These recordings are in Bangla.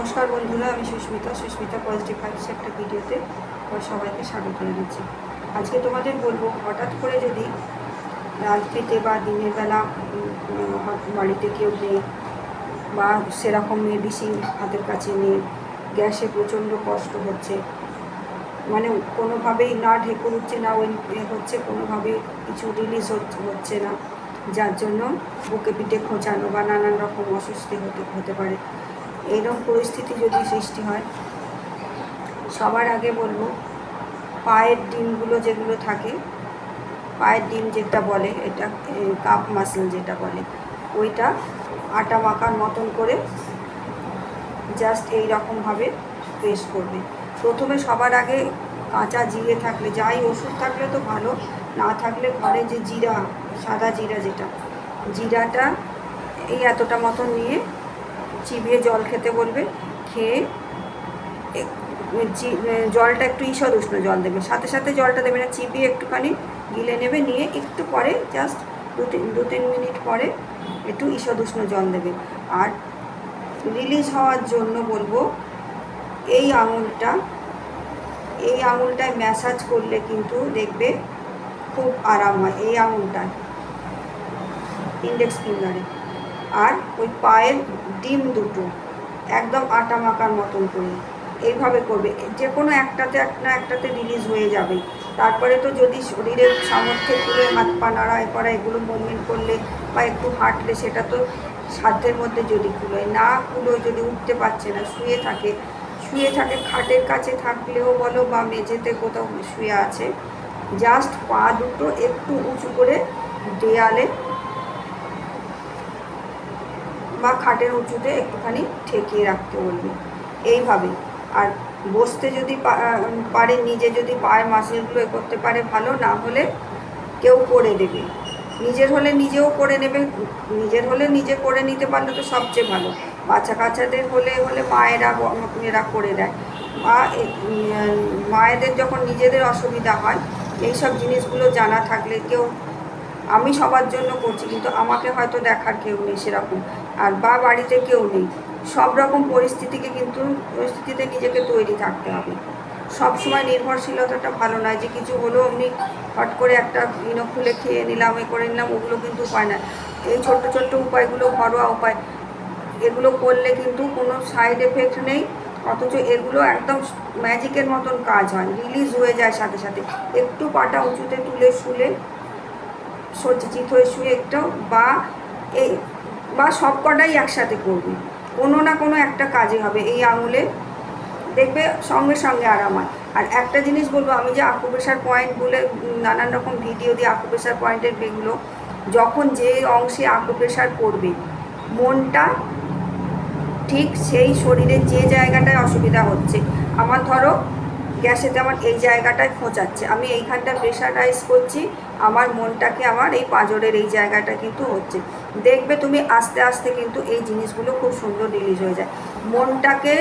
নমস্কার বন্ধুরা, আমি সুস্মিতা পজিটিভ ভাইবস একটা ভিডিওতে সবাইকে স্বাগত জানাচ্ছি। আজকে তোমাদের বলবো, হঠাৎ করে যদি রাত্রিতে বা দিনের বেলা বাড়িতে কেউ নেই বা সেরকম মেডিসিন হাতের কাছে নেই, গ্যাসে প্রচণ্ড কষ্ট হচ্ছে, মানে কোনোভাবেই না ঢেকুর হচ্ছে না ওই হচ্ছে, কোনোভাবেই কিছু রিলিজ হচ্ছে না, যার জন্য বুকে পিঠে খোঁচানো বা নানান রকম অস্বস্তি হতে পারে। এইরকম পরিস্থিতি যদি সৃষ্টি হয়, সবার আগে বলবো, পায়ের ডিমগুলো যেগুলো থাকে, পায়ের ডিম যেটা বলে, এটা কাপ মাসল যেটা বলে, ওইটা আটা মাখার মতন করে জাস্ট এই রকমভাবে প্রেস করবে। প্রথমে সবার আগে কাঁচা জিরে থাকলে, যাই ওষুধ থাকলে তো ভালো, না থাকলে ঘরে যে জিরা, সাদা জিরা যেটা, জিরাটা এই এতটা মতন নিয়ে চিবিয়ে জল খেতে বলবে। খেয়ে জলটা একটু ঈষদ উষ্ণ জল দেবে, সাথে সাথে জলটা দেবে না, চিবিয়ে একটুখানি গিলে নেবে, নিয়ে একটু পরে জাস্ট দু তিন মিনিট পরে একটু ঈষদ উষ্ণ জল দেবে। আর রিলিজ হওয়ার জন্য বলবো, এই আঙুলটায় ম্যাসাজ করলে কিন্তু দেখবে খুব আরাম হয়। এই আঙুলটায়, ইন্ডেক্স ফিঙ্গারে, আর ওই পায়ের ডিম দুটো একদম আটা মাখার মতন করে এইভাবে করবে। যে কোনো একটাতে রিলিজ হয়ে যাবে। তারপরে তো যদি শরীরের সামর্থ্য তুলে হাত পা নাড়া করা, এগুলো মুভমেন্ট করলে বা একটু হাঁটলে, সেটা তো সাধ্যের মধ্যে যদি কুলোয়, না কুলোয়, যদি উঠতে পারছে না, শুয়ে থাকে, খাটের কাছে থাকলেও বলো বা মেঝেতে কোথাও শুয়ে আছে, জাস্ট পা দুটো একটু উঁচু করে দেয়ালে বা খাটের উঁচুতে একটুখানি ঠেকিয়ে রাখতে বলবে এইভাবে। আর বসতে যদি পারে, নিজে যদি পায়ের মাসেলগুলো করতে পারে ভালো, না হলে কেউ করে দেবে। নিজের হলে নিজেও করে নেবে, নিজে করে নিতে পারলে তো সবচেয়ে ভালো। বাচ্চা কাচ্চাদের হলে মায়েরা করে দেয়, বা মায়েদের যখন নিজেদের অসুবিধা হয়, এইসব জিনিসগুলো জানা থাকলে কেউ, আমি সবার জন্য করছি কিন্তু আমাকে হয়তো দেখার কেউ নেই সেরকম, আর বা বাড়িতে কেউ নেই, সব রকম পরিস্থিতিতে নিজেকে তৈরি থাকতে হবে। সবসময় নির্ভরশীলতাটা ভালো নয়, যে কিছু হলো আমি হট করে একটা খুলে খেয়ে নিলাম, করে নিলাম, ওগুলো কিন্তু উপায় না। এই ছোট্ট উপায়গুলো, ঘরোয়া উপায়, এগুলো করলে কিন্তু কোনো সাইড এফেক্ট নেই, অথচ এগুলো একদম ম্যাজিকের মতন কাজ হয়, রিলিজ হয়ে যায় সাথে সাথে। একটু পাটা উঁচুতে তুলে শুলে, চিত হয়ে শুয়ে একটু, বা সব কটাই একসাথে করবে, কোনো না কোনো একটা কাজে হবে। এই আঙুলে দেখবে সঙ্গে সঙ্গে আরাম হয়। আর একটা জিনিস বলবো, আমি যে আকুপ্রেশার পয়েন্ট বলে নানান রকম ভিডিও দিয়ে আকুপ্রেশার পয়েন্টের বেগুলো, যখন যে অংশে আকুপ্রেশার করবে, মনটা ঠিক সেই শরীরের যে জায়গাটায় অসুবিধা হচ্ছে, আমার ধরো গ্যাসেতে আমার এই জায়গাটায় খোঁচাচ্ছে, আমি এইখানটা প্রেশারাইজ করছি, আমার মনটাকে আমার এই পাঁজরের এই জায়গাটা কিন্তু হচ্ছে, দেখবে তুমি আস্তে আস্তে কিন্তু এই জিনিসগুলো খুব সুন্দর রিলিজ হয়ে যায়। মনটাকে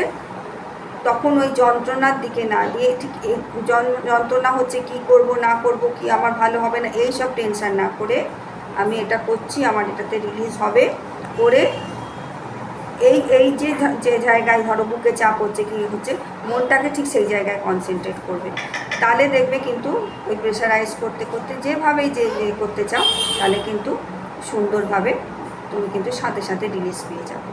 তখন ওই যন্ত্রণার দিকে না দিয়ে, ঠিক এই যন্ত্রণা হচ্ছে, কি করব না করব, কি আমার ভালো হবে না, এই সব টেনশান না করে আমি এটা করছি, আমার এটাতে রিলিজ হবে, করে এই যে জায়গায় ধরো বুকে চাপ হচ্ছে, কী হচ্ছে, মনটাকে ঠিক সেই জায়গায় কনসেন্ট্রেট করবে। তাহলে দেখবে কিন্তু ওই প্রেশারাইজ করতে করতে যেভাবেই যে করতে চাও, তাহলে কিন্তু সুন্দরভাবে তুমি কিন্তু সাথে সাথে রিলিজ পেয়ে যাবে।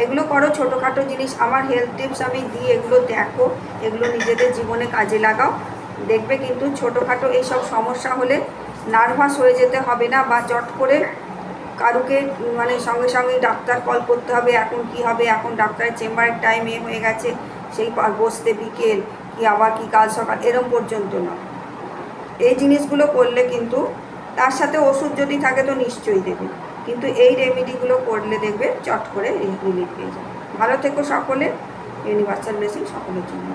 এগুলো করো, ছোটোখাটো জিনিস, আমার হেলথ টিপস আমি দিই, এগুলো দেখো, এগুলো নিজেদের জীবনে কাজে লাগাও, দেখবে কিন্তু ছোটোখাটো এইসব সমস্যা হলে নার্ভাস হয়ে যেতে হবে না, বা চট করে কারুকে মানে সঙ্গে সঙ্গে ডাক্তার কল করতে হবে, এখন কি হবে, এখন ডাক্তারের চেম্বারের টাইম হয়ে গেছে, সেই বসতে বিকেল, কি আবার কি কাল সকাল, এরম পর্যন্ত না। এই জিনিসগুলো করলে কিন্তু, তার সাথে ওষুধ যদি থাকে তো নিশ্চয়ই দেবে, কিন্তু এই রেমেডিগুলো করলে দেখবে চট করে রিলিফ পেয়ে যাবে। ভালো থেকো সকলে। ইউনিভার্সাল ব্লেসিং সকলের জন্য।